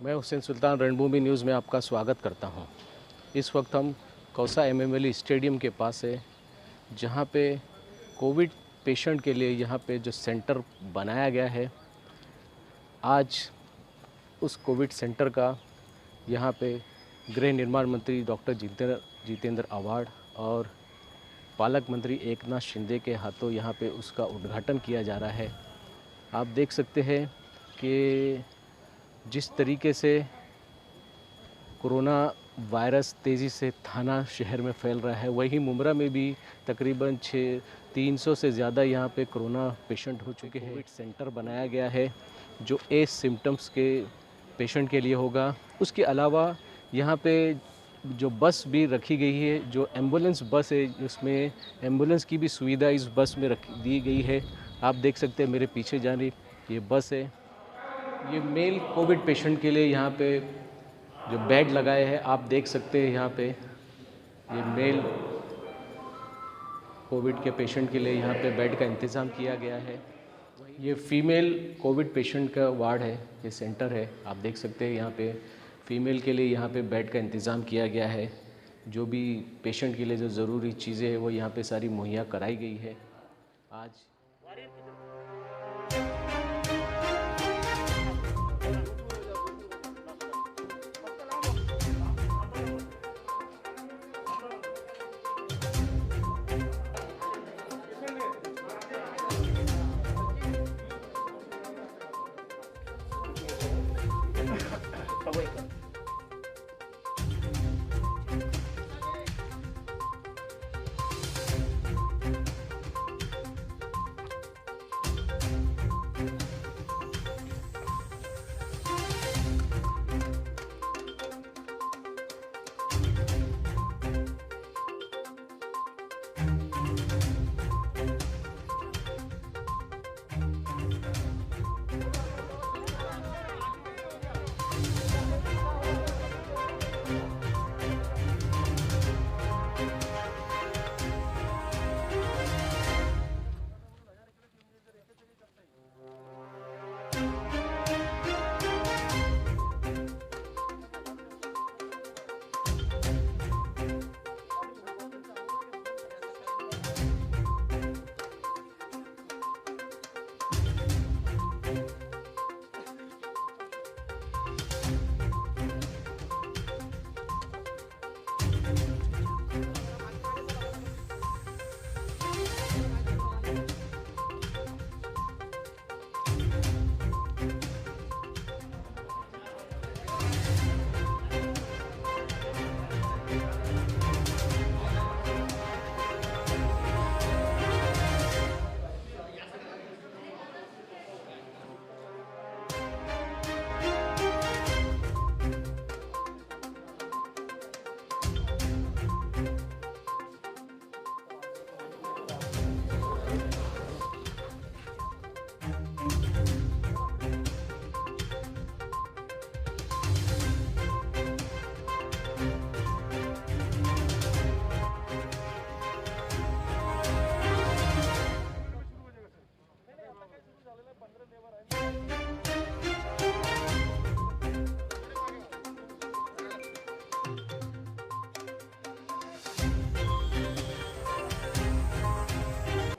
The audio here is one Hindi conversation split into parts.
मैं हुसैन सुल्तान रणभूमि न्यूज़ में आपका स्वागत करता हूं। इस वक्त हम कौसा एमएमएल स्टेडियम के पास है, जहां पे कोविड पेशेंट के लिए यहां पे जो सेंटर बनाया गया है। आज उस कोविड सेंटर का यहां पे गृह निर्माण मंत्री डॉक्टर जितेंद्र आव्हाड और पालक मंत्री एकनाथ शिंदे के हाथों यहां पे उसका उद्घाटन किया जा रहा है। आप देख सकते हैं कि जिस तरीके से कोरोना वायरस तेज़ी से थाना शहर में फैल रहा है, वहीं मुमरा में भी तकरीबन 300 से ज़्यादा यहाँ पे कोरोना पेशेंट हो चुके हैं। कोविड सेंटर बनाया गया है जो ए सिम्टम्स के पेशेंट के लिए होगा। उसके अलावा यहाँ पे जो बस भी रखी गई है, जो एम्बुलेंस बस है, उसमें एम्बुलेंस की भी सुविधा इस बस में दी गई है। आप देख सकते हैं मेरे पीछे जानिब ये बस है। ये मेल कोविड पेशेंट के लिए यहाँ पे जो बेड लगाए हैं, आप देख सकते हैं यहाँ पे ये मेल कोविड के पेशेंट के लिए यहाँ पे बेड का इंतज़ाम किया गया है। ये फ़ीमेल कोविड पेशेंट का वार्ड है, ये सेंटर है। आप देख सकते हैं यहाँ पे फ़ीमेल के लिए यहाँ पे बेड का इंतज़ाम किया गया है। जो भी पेशेंट के लिए जो ज़रूरी चीज़ें हैं वो यहाँ पे सारी मुहैया कराई गई है। आज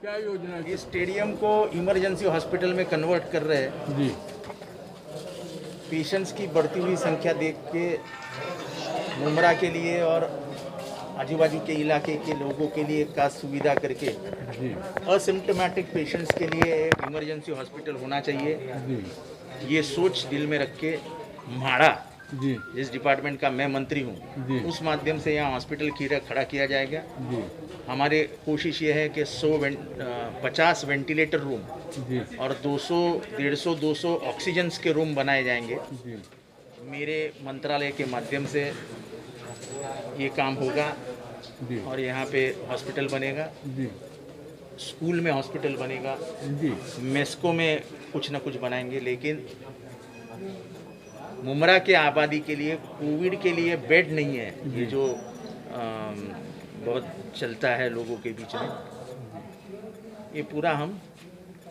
क्या योजना है? इस स्टेडियम को इमरजेंसी हॉस्पिटल में कन्वर्ट कर रहे हैं। जी पेशेंट्स की बढ़ती हुई संख्या देख के मुमरा के लिए और आजू बाजू के इलाके के लोगों के लिए का सुविधा करके जी असिम्टोमेटिक पेशेंट्स के लिए एक इमरजेंसी हॉस्पिटल होना चाहिए। जी ये सोच दिल में रख के म्हाड़ा, जी जिस डिपार्टमेंट का मैं मंत्री जी। हूँ, उस माध्यम से यहाँ हॉस्पिटल खड़ा किया जाएगा। जी हमारी कोशिश ये है कि 50 वेंटिलेटर रूम जी और 200 ऑक्सीजन के रूम बनाए जाएंगे। जी मेरे मंत्रालय के माध्यम से ये काम होगा जी और यहाँ पे हॉस्पिटल बनेगा, जी स्कूल में हॉस्पिटल बनेगा, जी मेस्को में कुछ ना कुछ बनाएंगे। लेकिन मुमरा के आबादी के लिए कोविड के लिए बेड नहीं है, ये जो बहुत चलता है लोगों के बीच में, ये पूरा हम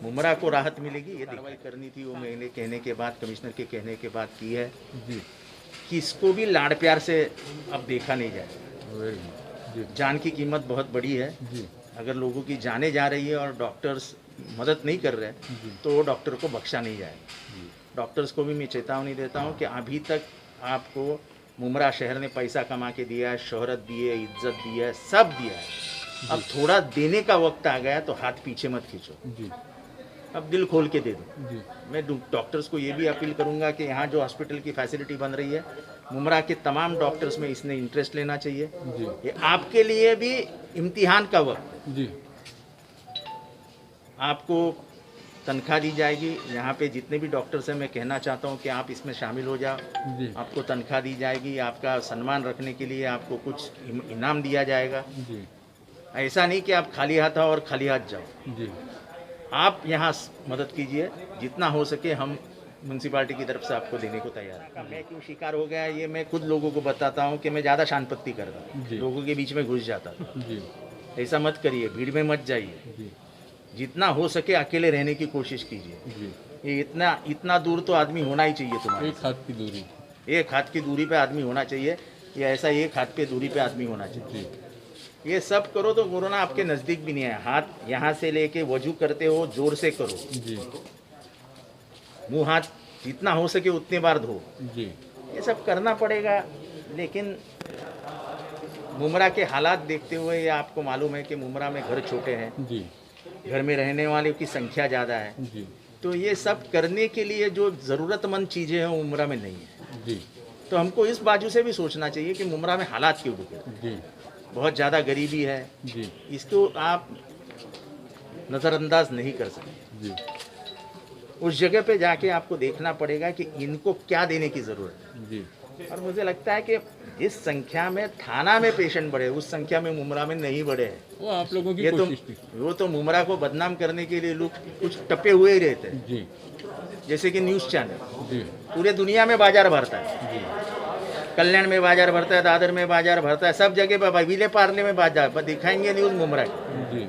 मुमरा को राहत मिलेगी। ये कार्रवाई करनी थी, वो मेरे कहने के बाद, कमिश्नर के कहने के बाद की है जी कि इसको भी लाड़ प्यार से अब देखा नहीं जाए। Very good. जी जान की कीमत बहुत बड़ी है। जी अगर लोगों की जाने जा रही है और डॉक्टर्स मदद नहीं कर रहे जी तो डॉक्टर को बख्शा नहीं जाए। जी डॉक्टर्स को भी मैं चेतावनी देता हूँ कि अभी तक आपको मुमरा शहर ने पैसा कमा के दिया है, शोहरत दी है, इज्जत दी है, सब दिया है। अब थोड़ा देने का वक्त आ गया तो हाथ पीछे मत खींचो, जी अब दिल खोल के दे दो। जी मैं डॉक्टर्स को ये भी अपील करूंगा कि यहाँ जो हॉस्पिटल की फैसिलिटी बन रही है, मुमरा के तमाम डॉक्टर्स में इसने इंटरेस्ट लेना चाहिए। जी ये आपके लिए भी इम्तिहान का वक्त है। जी आपको तनख्वाह दी जाएगी। यहाँ पे जितने भी डॉक्टर्स हैं, मैं कहना चाहता हूँ कि आप इसमें शामिल हो जाओ। जी आपको तनख्वाह दी जाएगी, आपका सम्मान रखने के लिए आपको कुछ इनाम दिया जाएगा। जी ऐसा नहीं कि आप खाली हाथ आओ और खाली हाथ जाओ। जी आप यहाँ मदद कीजिए, जितना हो सके हम म्यूनसिपालिटी की तरफ से आपको देने को तैयार हैं। मैं क्यों शिकार हो गया ये मैं खुद लोगों को बताता हूँ कि मैं ज़्यादा शांतपत्ति करता जी। हूँ, लोगों के बीच में घुस जाता था। जी ऐसा मत करिए, भीड़ में मत जाइए, जी जितना हो सके अकेले रहने की कोशिश कीजिए। जी ये इतना दूर तो आदमी होना ही चाहिए तुम्हारे। एक हाथ की दूरी। एक हाथ की दूरी पे आदमी होना चाहिए, या ऐसा एक हाथ पे दूरी पे आदमी होना चाहिए। जी ये सब करो तो कोरोना आपके नज़दीक भी नहीं है। हाथ यहाँ से लेके वजू करते हो, जोर से करो। जी मुंह हाथ जितना हो सके उतने बार धो। जी ये सब करना पड़ेगा, लेकिन मुमरा के हालात देखते हुए ये आपको मालूम है कि मुमरा में घर छोटे हैं, जी घर में रहने वालों की संख्या ज़्यादा है। जी तो ये सब करने के लिए जो ज़रूरतमंद चीज़ें हैं वो मुमरा में नहीं है। जी तो हमको इस बाजू से भी सोचना चाहिए कि मुमरा में हालात क्यों बिगड़े। जी बहुत ज़्यादा गरीबी है, जी इसको आप नज़रअंदाज नहीं कर सकते। जी उस जगह पे जाके आपको देखना पड़ेगा कि इनको क्या देने की ज़रूरत है। जी और मुझे लगता है कि जिस संख्या में थाना में पेशेंट बढ़े उस संख्या में मुमरा में नहीं बढ़े हैं। वो आप लोगों की ये तो कोशिश थी। वो तो मुमरा को बदनाम करने के लिए लोग कुछ टपे हुए ही रहते हैं। जी जैसे कि न्यूज़ चैनल जी पूरे दुनिया में बाजार भरता है, जी कल्याण में बाजार भरता है, दादर में बाजार भरता है, सब जगह पर विले पार्ले में बाजार पर दिखाएंगे न्यूज़ मुमरा की। जी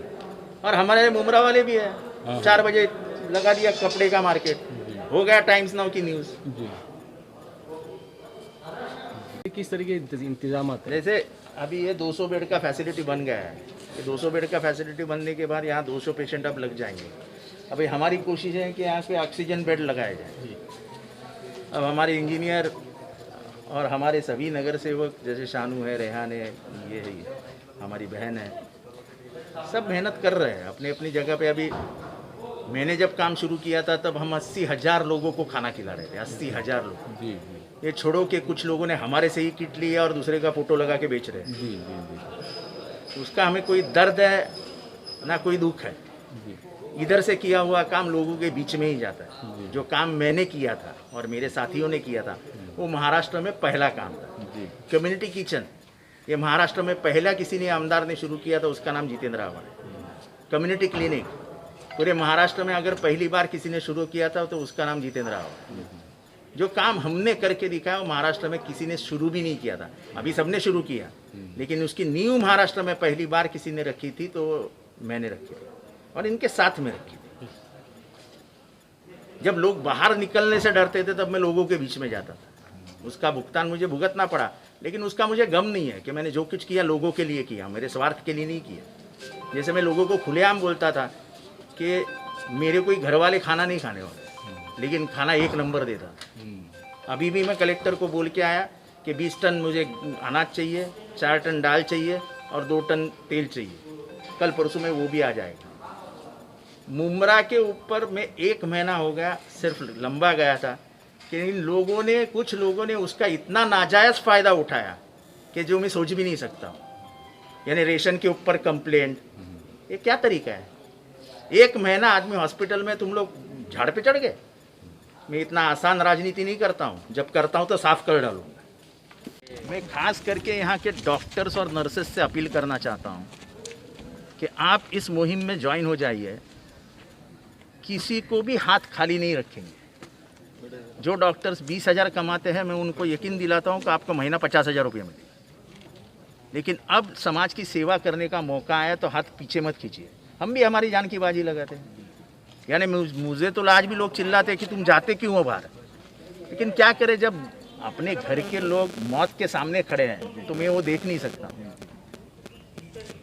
और हमारे मुमरा वाले भी है, हाँ। 4 बजे लगा दिया कपड़े का मार्केट, जी हो गया टाइम्स नाउ की न्यूज़। जी किस तरीके के इंतजाम है? जैसे अभी ये 200 बेड का फैसिलिटी बन गया है। ये 200 बेड का फैसिलिटी बनने के बाद यहाँ 200 पेशेंट अब लग जाएंगे। अभी हमारी कोशिश है कि यहाँ पे ऑक्सीजन बेड लगाए जाए। अब हमारे इंजीनियर और हमारे सभी नगर सेवक जैसे शानू है, रेहान है, ये है, हमारी बहन है, सब मेहनत कर रहे हैं अपनी अपनी जगह पे। अभी मैंने जब काम शुरू किया था तब हम 80,000 लोगों को खाना खिला रहे थे। 80,000 लोग। जी जी ये छोड़ो कि कुछ लोगों ने हमारे से ही किट लिया और दूसरे का फोटो लगा के बेच रहे हैं। जी जी उसका हमें कोई दर्द है ना कोई दुख है। जी इधर से किया हुआ काम लोगों के बीच में ही जाता जी। है। जो काम मैंने किया था और मेरे साथियों ने किया था वो महाराष्ट्र में पहला काम था। जी कम्युनिटी किचन ये महाराष्ट्र में पहला किसी ने आमदार ने शुरू किया था, उसका नाम जितेंद्र आव्हाड है। कम्युनिटी क्लिनिक पूरे महाराष्ट्र में अगर पहली बार किसी ने शुरू किया था तो उसका नाम जितेंद्र आव्हाड है। जो काम हमने करके दिखाया वो महाराष्ट्र में किसी ने शुरू भी नहीं किया था। अभी सबने शुरू किया, लेकिन उसकी नींव महाराष्ट्र में पहली बार किसी ने रखी थी तो मैंने रखी थी और इनके साथ में रखी थी। जब लोग बाहर निकलने से डरते थे तब मैं लोगों के बीच में जाता था। उसका भुगतान मुझे भुगतना पड़ा, लेकिन उसका मुझे गम नहीं है कि मैंने जो कुछ किया लोगों के लिए किया, मेरे स्वार्थ के लिए नहीं किया। जैसे मैं लोगों को खुलेआम बोलता था कि मेरे कोई घर वाले खाना नहीं खाने वाले, लेकिन खाना 1 नंबर देता। अभी भी मैं कलेक्टर को बोल के आया कि 20 टन मुझे अनाज चाहिए, 4 टन दाल चाहिए और 2 टन तेल चाहिए। कल परसों में वो भी आ जाएगा। मुमरा के ऊपर में 1 महीना हो गया सिर्फ लंबा गया था कि इन लोगों ने, कुछ लोगों ने उसका इतना नाजायज़ फ़ायदा उठाया कि जो मैं सोच भी नहीं सकता हूँ। यानी रेशन के ऊपर कंप्लेंट, ये क्या तरीका है? 1 महीना आदमी हॉस्पिटल में, तुम लोग झाड़ पे चढ़ गए। मैं इतना आसान राजनीति नहीं करता हूँ, जब करता हूँ तो साफ कर डालूंगा। मैं खास करके यहाँ के डॉक्टर्स और नर्सेस से अपील करना चाहता हूँ कि आप इस मुहिम में ज्वाइन हो जाइए। किसी को भी हाथ खाली नहीं रखेंगे। जो डॉक्टर्स 20,000 कमाते हैं मैं उनको यकीन दिलाता हूँ कि आपको महीना 50,000 रुपये मिलेगा। लेकिन अब समाज की सेवा करने का मौका आया तो हाथ पीछे मत खींचिए। हम भी हमारी जान की बाजी लगाते हैं। यानी मुझे तो आज भी लोग चिल्लाते कि तुम जाते क्यों हो बाहर, लेकिन क्या करें जब अपने घर के लोग मौत के सामने खड़े हैं तो मैं वो देख नहीं सकता।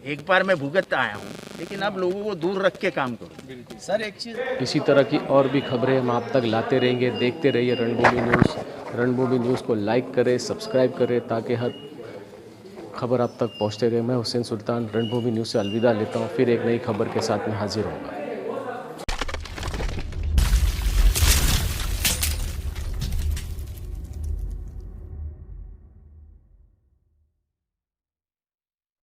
एक बार मैं भुगत आया हूँ, लेकिन अब लोगों को दूर रख के काम करूँ। सर एक चीज़, इसी तरह की और भी खबरें हम आप तक लाते रहेंगे। देखते रहिए रणभूमि न्यूज़। रणभूमि न्यूज़ को लाइक करें, सब्सक्राइब करें ताकि हर खबर आप तक पहुंचते रहे। मैं हुसैन सुल्तान रणभूमि न्यूज़ से अलविदा लेता हूं, फिर एक नई खबर के साथ में हाजिर होऊंगा।